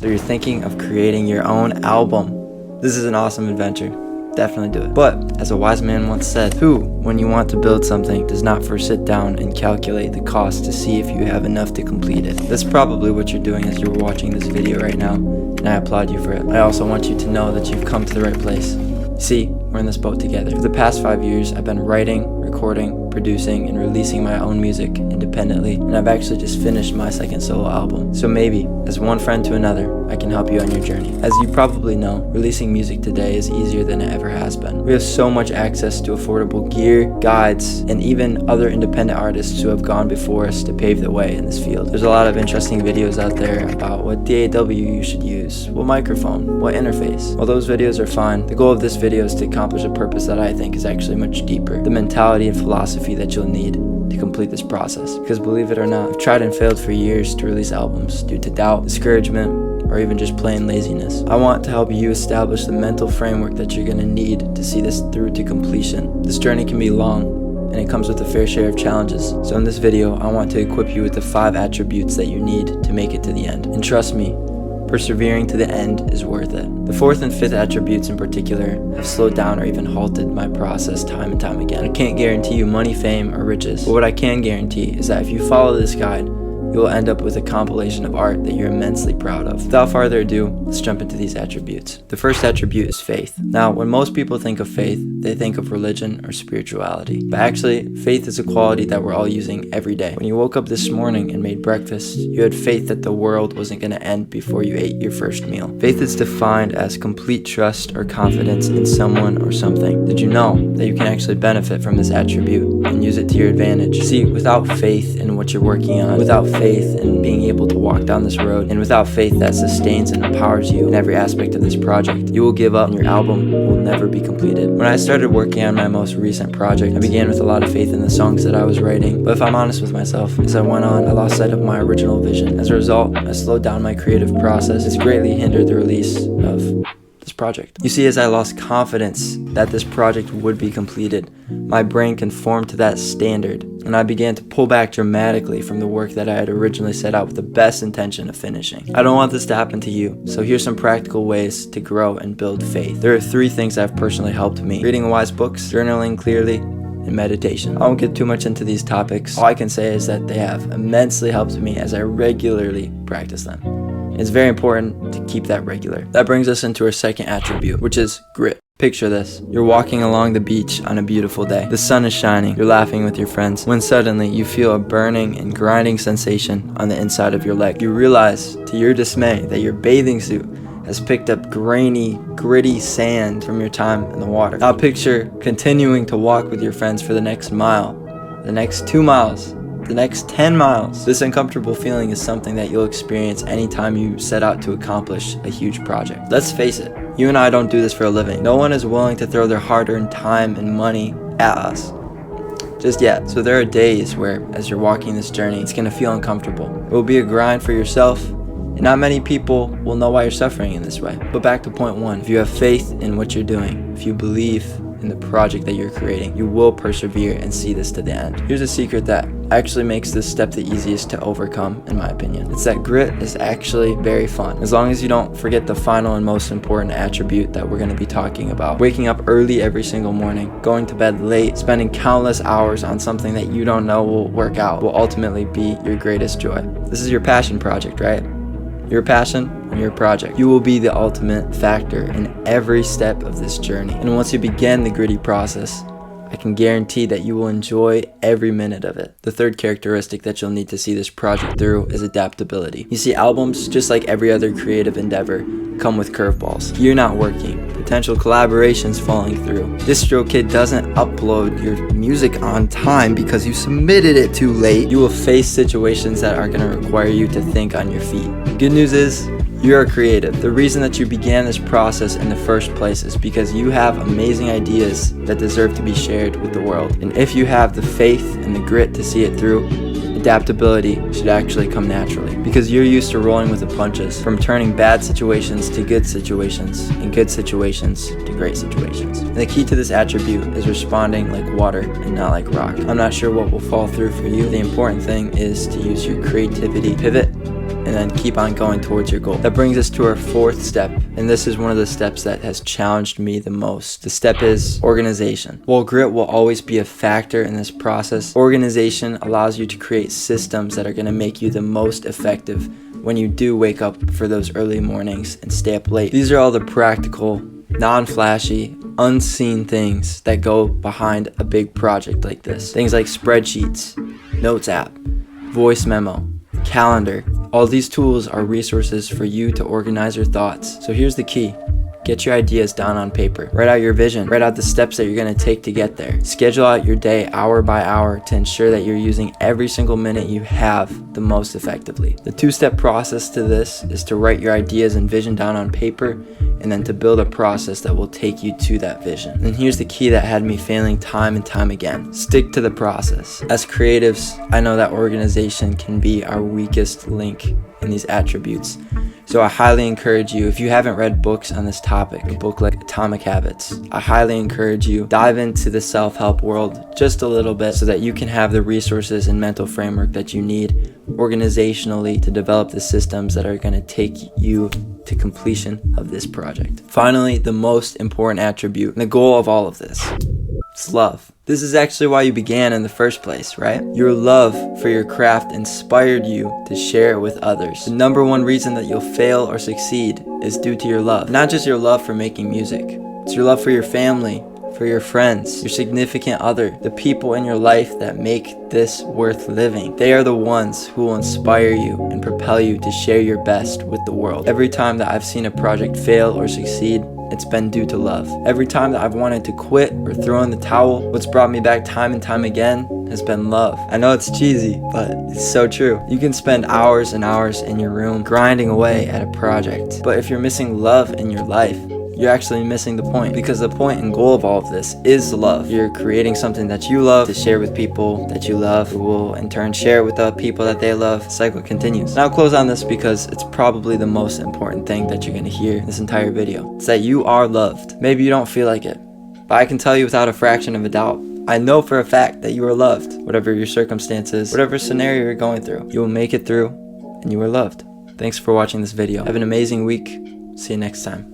So you're thinking of creating your own album. This is an awesome adventure. Definitely do it. But, as a wise man once said, who, when you want to build something, does not first sit down and calculate the cost to see if you have enough to complete it? That's probably what you're doing as you're watching this video right now, and I applaud you for it. I also want you to know that you've come to the right place. See, we're in this boat together. For the past 5 years, I've been writing, recording, producing, and releasing my own music independently, and I've actually just finished my second solo album. So maybe, as one friend to another, I can help you on your journey. As you probably know, releasing music today is easier than it ever has been. We have so much access to affordable gear, guides, and even other independent artists who have gone before us to pave the way in this field. There's a lot of interesting videos out there about what DAW you should use, what microphone, what interface. While those videos are fine, the goal of this video is to accomplish a purpose that I think is actually much deeper. The mentality and philosophy that you'll need to complete this process. Because believe it or not, I've tried and failed for years to release albums due to doubt, discouragement, or even just plain laziness. I want to help you establish the mental framework that you're going to need to see this through to completion. This journey can be long, and it comes with a fair share of challenges. So in this video, I want to equip you with the 5 attributes that you need to make it to the end. And trust me, persevering to the end is worth it. The 4th and 5th attributes in particular have slowed down or even halted my process time and time again. I can't guarantee you money, fame, or riches, but what I can guarantee is that if you follow this guide, you will end up with a compilation of art that you're immensely proud of. Without further ado, let's jump into these attributes. The first attribute is faith. Now, when most people think of faith, they think of religion or spirituality. But actually, faith is a quality that we're all using every day. When you woke up this morning and made breakfast, you had faith that the world wasn't going to end before you ate your first meal. Faith is defined as complete trust or confidence in someone or something. Did you know that you can actually benefit from this attribute and use it to your advantage? See, without faith in what you're working on, without faith in being able to walk down this road, and without faith that sustains and empowers you in every aspect of this project, you will give up and your album will never be completed. When I started working on my most recent project, I began with a lot of faith in the songs that I was writing, but if I'm honest with myself, as I went on, I lost sight of my original vision. As a result, I slowed down my creative process. It's greatly hindered the release of this project. You see, as I lost confidence that this project would be completed, my brain conformed to that standard, and I began to pull back dramatically from the work that I had originally set out with the best intention of finishing. I don't want this to happen to you, so here's some practical ways to grow and build faith. There are 3 things that have personally helped me: reading wise books, journaling clearly, and meditation. I won't get too much into these topics. All I can say is that they have immensely helped me as I regularly practice them. It's very important to keep that regular. That brings us into our second attribute, which is grit. Picture this. You're walking along the beach on a beautiful day. The sun is shining. You're laughing with your friends, when suddenly you feel a burning and grinding sensation on the inside of your leg. You realize, to your dismay, that your bathing suit has picked up grainy, gritty sand from your time in the water. Now picture continuing to walk with your friends for the next mile, the next 2 miles, the next 10 miles. This uncomfortable feeling is something that you'll experience anytime you set out to accomplish a huge project. Let's face it, you and I don't do this for a living. No one is willing to throw their hard-earned time and money at us just yet. So there are days where, as you're walking this journey, it's gonna feel uncomfortable. It will be a grind for yourself, and not many people will know why you're suffering in this way. But back to point 1, if you have faith in what you're doing, if you believe in the project that you're creating, you will persevere and see this to the end. Here's a secret that actually makes this step the easiest to overcome, in my opinion. It's that grit is actually very fun, as long as you don't forget the final and most important attribute that we're going to be talking about. Waking up early every single morning, going to bed late, spending countless hours on something that you don't know will work out, will ultimately be your greatest joy. This is your passion project, right? Your passion and your project. You will be the ultimate factor in every step of this journey. And once you begin the gritty process, I can guarantee that you will enjoy every minute of it. The 3rd characteristic that you'll need to see this project through is adaptability. You see, albums, just like every other creative endeavor, come with curveballs. You're not working, potential collaborations falling through. DistroKid doesn't upload your music on time because you submitted it too late. You will face situations that are going to require you to think on your feet. Good news is, you're a creative. The reason that you began this process in the first place is because you have amazing ideas that deserve to be shared with the world. And if you have the faith and the grit to see it through, adaptability should actually come naturally, because you're used to rolling with the punches, from turning bad situations to good situations, and good situations to great situations. And the key to this attribute is responding like water and not like rock. I'm not sure what will fall through for you. The important thing is to use your creativity, pivot, and then keep on going towards your goal. That brings us to our fourth step, and this is one of the steps that has challenged me the most. The step is organization. While grit will always be a factor in this process, organization allows you to create systems that are going to make you the most effective when you do wake up for those early mornings and stay up late. These are all the practical, non-flashy, unseen things that go behind a big project like this. Things like spreadsheets, notes app, voice memo, calendar. All these tools are resources for you to organize your thoughts. So here's the key. Get your ideas down on paper. Write out your vision. Write out the steps that you're going to take to get there. Schedule out your day hour by hour to ensure that you're using every single minute you have the most effectively. The two-step process to this is to write your ideas and vision down on paper, and then to build a process that will take you to that vision. And here's the key that had me failing time and time again. Stick to the process. As creatives, I know that organization can be our weakest link in these attributes. So I highly encourage you, if you haven't read books on this topic, a book like Atomic Habits, I highly encourage you, dive into the self-help world just a little bit so that you can have the resources and mental framework that you need organizationally to develop the systems that are going to take you to completion of this project. Finally, the most important attribute, and the goal of all of this, is love. This is actually why you began in the first place, right? Your love for your craft inspired you to share it with others. The number one reason that you'll fail or succeed is due to your love. Not just your love for making music. It's your love for your family, for your friends, your significant other, the people in your life that make this worth living. They are the ones who will inspire you and propel you to share your best with the world. Every time that I've seen a project fail or succeed, it's been due to love. Every time that I've wanted to quit or throw in the towel, what's brought me back time and time again has been love. I know it's cheesy, but it's so true. You can spend hours and hours in your room grinding away at a project, but if you're missing love in your life, you're actually missing the point, because the point and goal of all of this is love. You're creating something that you love to share with people that you love, who will in turn share it with the people that they love. The cycle continues. And I'll close on this because it's probably the most important thing that you're going to hear in this entire video. It's that you are loved. Maybe you don't feel like it, but I can tell you without a fraction of a doubt, I know for a fact that you are loved. Whatever your circumstances, whatever scenario you're going through, you will make it through and you are loved. Thanks for watching this video. Have an amazing week. See you next time.